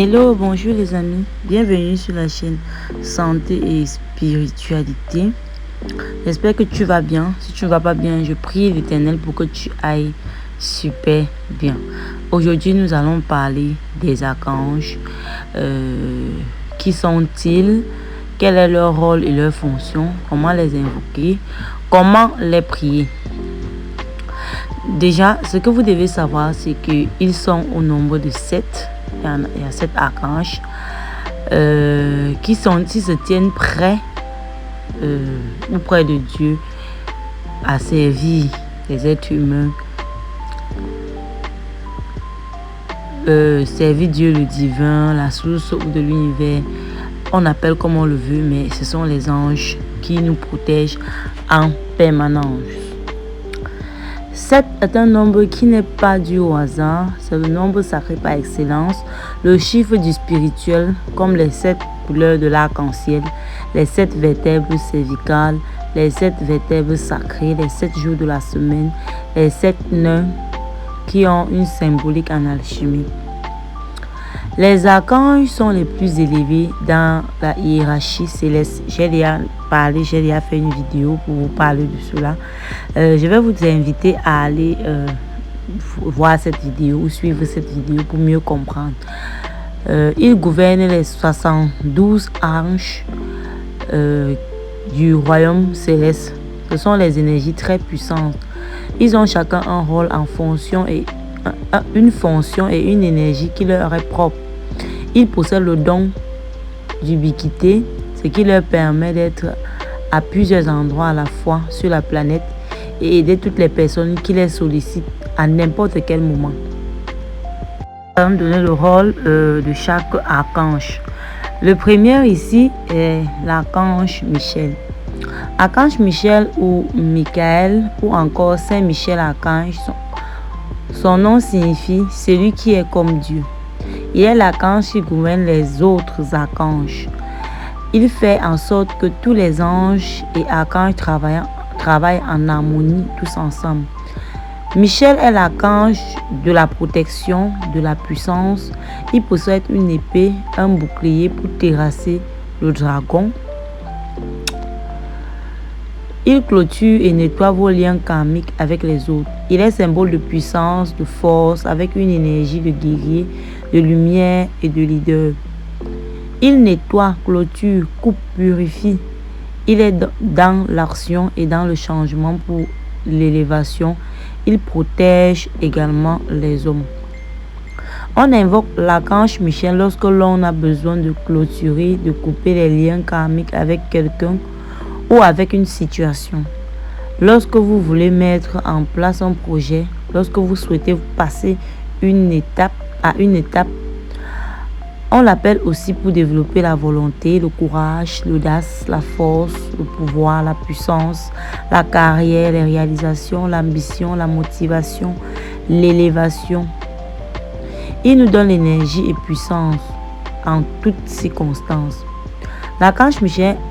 Hello, bonjour les amis, bienvenue sur la chaîne Santé et Spiritualité. J'espère que tu vas bien. Si tu ne vas pas bien, je prie l'Éternel pour que tu ailles super bien. Aujourd'hui, nous allons parler des archanges. Qui sont-ils? Quel est leur rôle et leur fonction? Comment les invoquer? Comment les prier? Déjà, ce que vous devez savoir, c'est qu'ils sont au nombre de 7. Il y a 7 archanges qui se tiennent près ou près de Dieu à servir les êtres humains, servir Dieu le divin, la source de l'univers. On appelle comme on le veut, mais ce sont les anges qui nous protègent en permanence. 7 est un nombre qui n'est pas dû au hasard, c'est le nombre sacré par excellence, le chiffre du spirituel, comme les 7 couleurs de l'arc-en-ciel, les 7 vertèbres cervicales, les 7 vertèbres sacrées, les 7 jours de la semaine, les 7 nains qui ont une symbolique en alchimie. Les archanges sont les plus élevés dans la hiérarchie céleste. J'ai déjà fait une vidéo pour vous parler de cela. Je vais vous inviter à aller voir cette vidéo ou suivre cette vidéo pour mieux comprendre. Ils gouvernent les 72 anges du royaume céleste. Ce sont les énergies très puissantes. Ils ont chacun un rôle en fonction et une fonction et une énergie qui leur est propre. Ils possèdent le don d'ubiquité, ce qui leur permet d'être à plusieurs endroits à la fois sur la planète et aider toutes les personnes qui les sollicitent à n'importe quel moment. On va donner le rôle de chaque archange. Le premier ici est l'archange Michel. Archange Michel ou Michael ou encore Saint Michel archange, son nom signifie celui qui est comme Dieu. Il est l'archange qui gouverne les autres archanges. Il fait en sorte que tous les anges et archanges travaillent en harmonie tous ensemble. Michel est l'archange de la protection, de la puissance. Il possède une épée, un bouclier pour terrasser le dragon. Il clôture et nettoie vos liens karmiques avec les autres. Il est symbole de puissance, de force, avec une énergie de guerrier, de lumière et de leader. Il nettoie, clôture, coupe, purifie. Il est dans l'action et dans le changement pour l'élévation. Il protège également les hommes. On invoque l'archange Michel lorsque l'on a besoin de clôturer, de couper les liens karmiques avec quelqu'un ou avec une situation. Lorsque vous voulez mettre en place un projet, lorsque vous souhaitez passer une étape, on l'appelle aussi pour développer la volonté, le courage, l'audace, la force, le pouvoir, la puissance, la carrière, les réalisations, l'ambition, la motivation, l'élévation. Il nous donne l'énergie et puissance en toutes circonstances. L'archange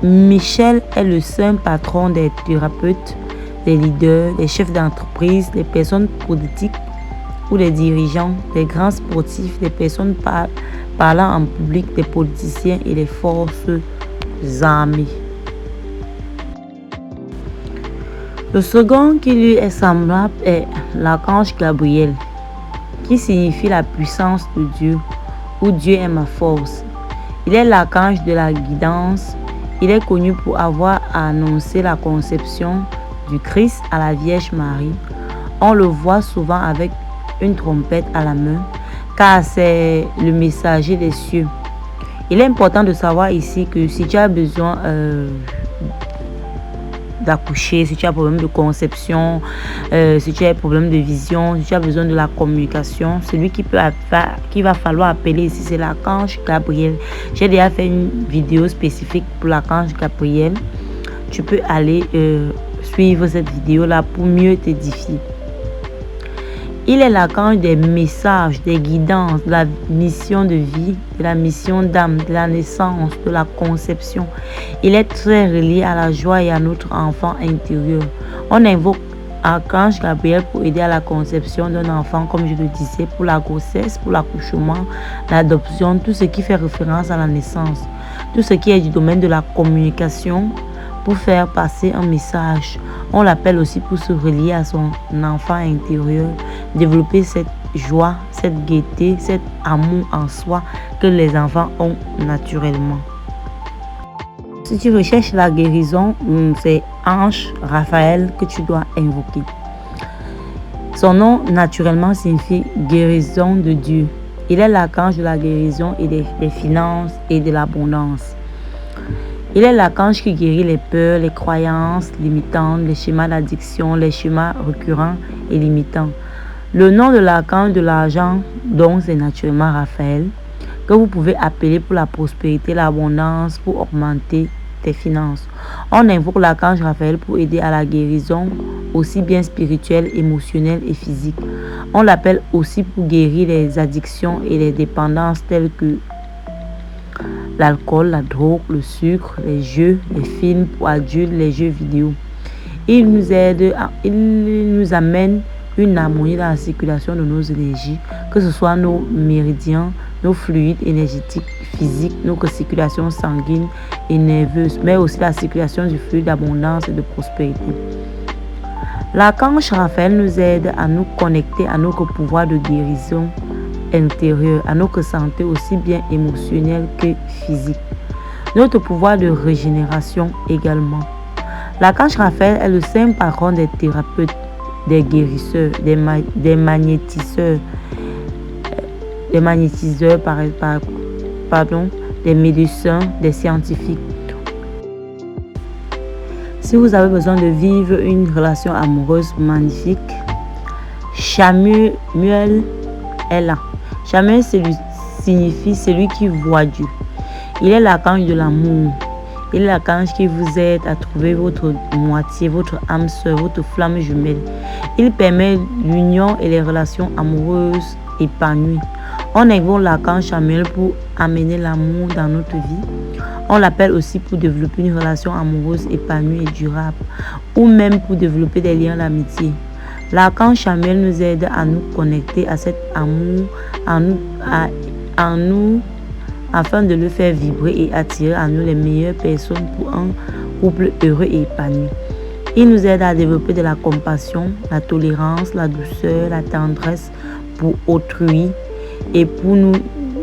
Michel est le saint patron des thérapeutes, des leaders, des chefs d'entreprise, des personnes politiques ou des dirigeants, des grands sportifs, des personnes parlant en public, des politiciens et des forces armées. Le second qui lui est semblable est l'archange Gabriel, qui signifie la puissance de Dieu ou Dieu est ma force. Il est l'archange de la guidance. Il est connu pour avoir annoncé la conception du Christ à la Vierge Marie. On le voit souvent avec une trompette à la main, car c'est le messager des cieux. Il est important de savoir ici que si tu as besoin d'accoucher, si tu as un problème de conception, si tu as un problème de vision, si tu as besoin de la communication, celui qui va falloir appeler ici, c'est l'archange Gabriel. J'ai déjà fait une vidéo spécifique pour l'archange Gabriel. Tu peux aller suivre cette vidéo là pour mieux t'édifier. Il est l'archange des messages, des guidances, de la mission de vie, de la mission d'âme, de la naissance, de la conception. Il est très relié à la joie et à notre enfant intérieur. On invoque Archange Gabriel pour aider à la conception d'un enfant, comme je le disais, pour la grossesse, pour l'accouchement, l'adoption, tout ce qui fait référence à la naissance, tout ce qui est du domaine de la communication, pour faire passer un message. On l'appelle aussi pour se relier à son enfant intérieur, développer cette joie, cette gaieté, cet amour en soi que les enfants ont naturellement. Si tu recherches la guérison, c'est Ange Raphaël que tu dois invoquer. Son nom naturellement signifie guérison de Dieu. Il est l'archange de la guérison et des finances et de l'abondance. Il est l'archange qui guérit les peurs, les croyances limitantes, les schémas d'addiction, les schémas récurrents et limitants. Le nom de l'archange de l'argent, donc c'est naturellement Raphaël, que vous pouvez appeler pour la prospérité, l'abondance, pour augmenter tes finances. On invoque l'archange Raphaël pour aider à la guérison, aussi bien spirituelle, émotionnelle et physique. On l'appelle aussi pour guérir les addictions et les dépendances telles que l'alcool, la drogue, le sucre, les jeux, les films pour adultes, les jeux vidéo. Il nous amène une harmonie dans la circulation de nos énergies, que ce soit nos méridiens, nos fluides énergétiques, physiques, nos circulations sanguines et nerveuses, mais aussi la circulation du fluide d'abondance et de prospérité. L'archange Raphaël nous aide à nous connecter à notre pouvoir de guérison intérieure, à notre santé aussi bien émotionnelle que physique. Notre pouvoir de régénération également. L'archange Raphaël est le saint patron des thérapeutes, des guérisseurs, des magnétiseurs, des médecins, des scientifiques. Si vous avez besoin de vivre une relation amoureuse magnifique, Chamuel est là. Chamuel signifie celui qui voit Dieu. Il est l'archange de l'amour. Il est l'archange qui vous aide à trouver votre moitié, votre âme sœur, votre flamme jumelle. Il permet l'union et les relations amoureuses épanouies. On invoque l'archange Chamuel pour amener l'amour dans notre vie. On l'appelle aussi pour développer une relation amoureuse épanouie et durable, ou même pour développer des liens d'amitié. L'archange Chamuel nous aide à nous connecter à cet amour, en nous, afin de le faire vibrer et attirer à nous les meilleures personnes pour un couple heureux et épanoui. Il nous aide à développer de la compassion, la tolérance, la douceur, la tendresse pour autrui et pour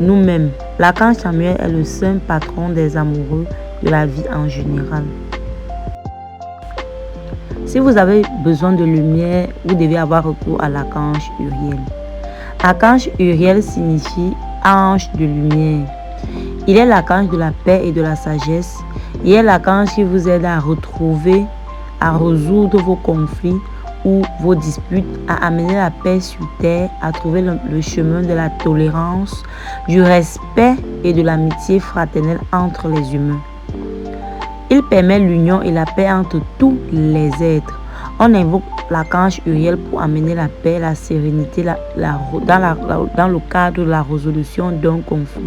nous-mêmes. L'archange Chamuel est le saint patron des amoureux de la vie en général. Si vous avez besoin de lumière, vous devez avoir recours à l'archange Uriel. L'archange Uriel signifie ange de lumière. Il est l'archange de la paix et de la sagesse. Il est l'archange qui vous aide à retrouver, à résoudre vos conflits ou vos disputes, à amener la paix sur terre, à trouver le chemin de la tolérance, du respect et de l'amitié fraternelle entre les humains. Il permet l'union et la paix entre tous les êtres. On invoque l'archange Uriel pour amener la paix, la sérénité dans le cadre de la résolution d'un conflit.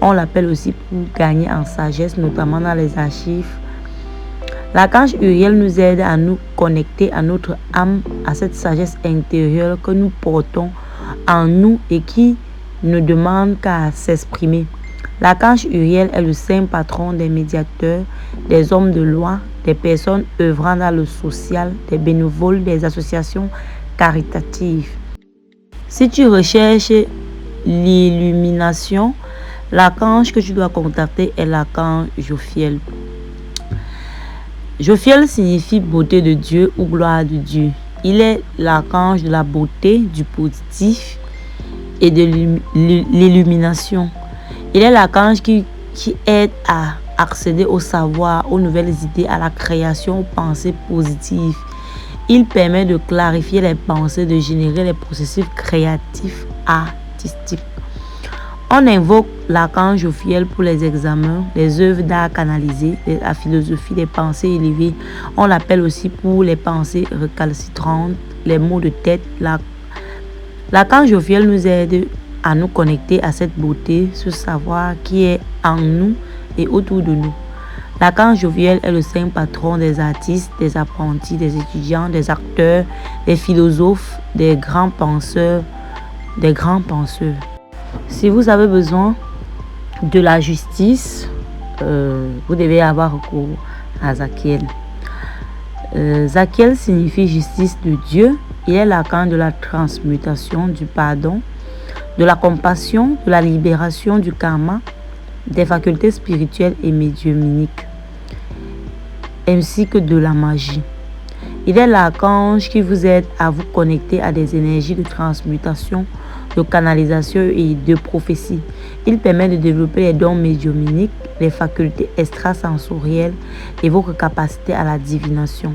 On l'appelle aussi pour gagner en sagesse, notamment dans les archives. L'archange Uriel nous aide à nous connecter à notre âme, à cette sagesse intérieure que nous portons en nous et qui ne demande qu'à s'exprimer. L'archange Uriel est le saint patron des médiateurs, des hommes de loi, des personnes œuvrant dans le social, des bénévoles, des associations caritatives. Si tu recherches l'illumination, l'archange que tu dois contacter est l'archange Jophiel. Jophiel signifie beauté de Dieu ou gloire de Dieu. Il est l'archange de la beauté, du positif et de l'illumination. Il est l'archange qui aide à accéder au savoir, aux nouvelles idées, à la création, aux pensées positives. Il permet de clarifier les pensées, de générer les processus créatifs artistiques. On invoque l'archange Jophiel pour les examens, les œuvres d'art canalisées, la philosophie des pensées élevées. On l'appelle aussi pour les pensées récalcitrantes, les maux de tête. L'archange Jophiel nous aide à nous connecter à cette beauté, ce savoir qui est en nous et autour de nous. L'archange Joviel est le saint patron des artistes, des apprentis, des étudiants, des acteurs, des philosophes, des grands penseurs, Si vous avez besoin de la justice, vous devez avoir recours à Zachiel. Zachiel signifie justice de Dieu. Il est l'archange de la transmutation, du pardon, de la compassion, de la libération du karma, des facultés spirituelles et médiumniques, ainsi que de la magie. Il est l'archange qui vous aide à vous connecter à des énergies de transmutation, de canalisation et de prophétie. Il permet de développer les dons médiumniques, les facultés extrasensorielles et votre capacité à la divination.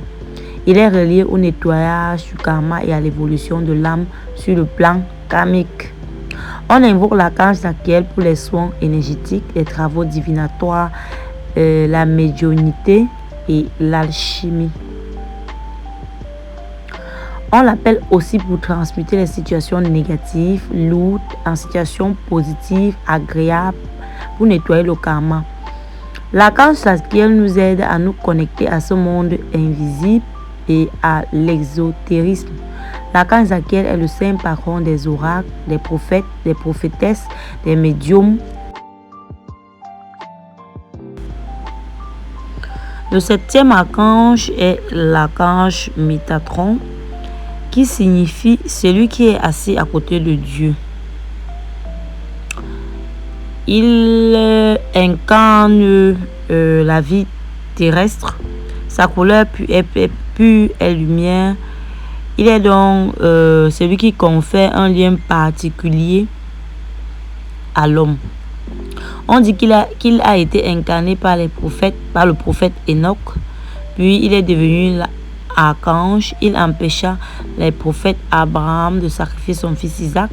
Il est relié au nettoyage du karma et à l'évolution de l'âme sur le plan karmique. On invoque l'archange Zachiel pour les soins énergétiques, les travaux divinatoires, la médiumnité et l'alchimie. On l'appelle aussi pour transmuter les situations négatives, lourdes, en situations positives, agréables, pour nettoyer le karma. L'archange Zachiel nous aide à nous connecter à ce monde invisible et à l'exotérisme. L'archange Zachiel est le saint patron des oracles, des prophètes, des prophétesses, des médiums. Le 7e archange est l'archange Métatron, qui signifie celui qui est assis à côté de Dieu. Il incarne la vie terrestre. Sa couleur est pure et lumière. Il est donc celui qui confère un lien particulier à l'homme. On dit qu'il a été incarné par le prophète Enoch, puis il est devenu archange. Il empêcha les prophètes Abraham de sacrifier son fils Isaac.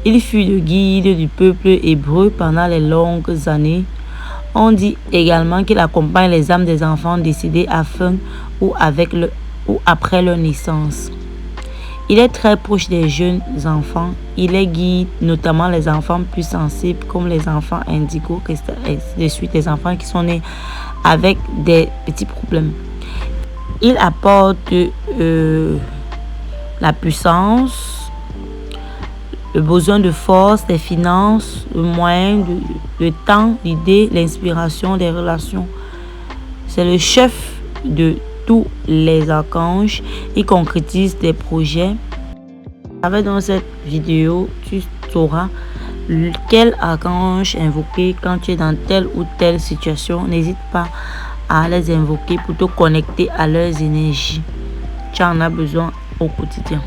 Il fut le guide du peuple hébreu pendant les longues années. On dit également qu'il accompagne les âmes des enfants décédés afin ou après leur naissance. Il est très proche des jeunes enfants. Il les guide, notamment les enfants plus sensibles comme les enfants indigos, et de suite les enfants qui sont nés avec des petits problèmes. Il apporte la puissance, le besoin de force, des finances, le moyen, le temps, l'idée, l'inspiration, des relations. C'est le chef de tous les archanges. Il concrétise des projets. Dans cette vidéo, tu sauras quel archange invoquer quand tu es dans telle ou telle situation. N'hésite pas à les invoquer pour te connecter à leurs énergies. Tu en as besoin au quotidien.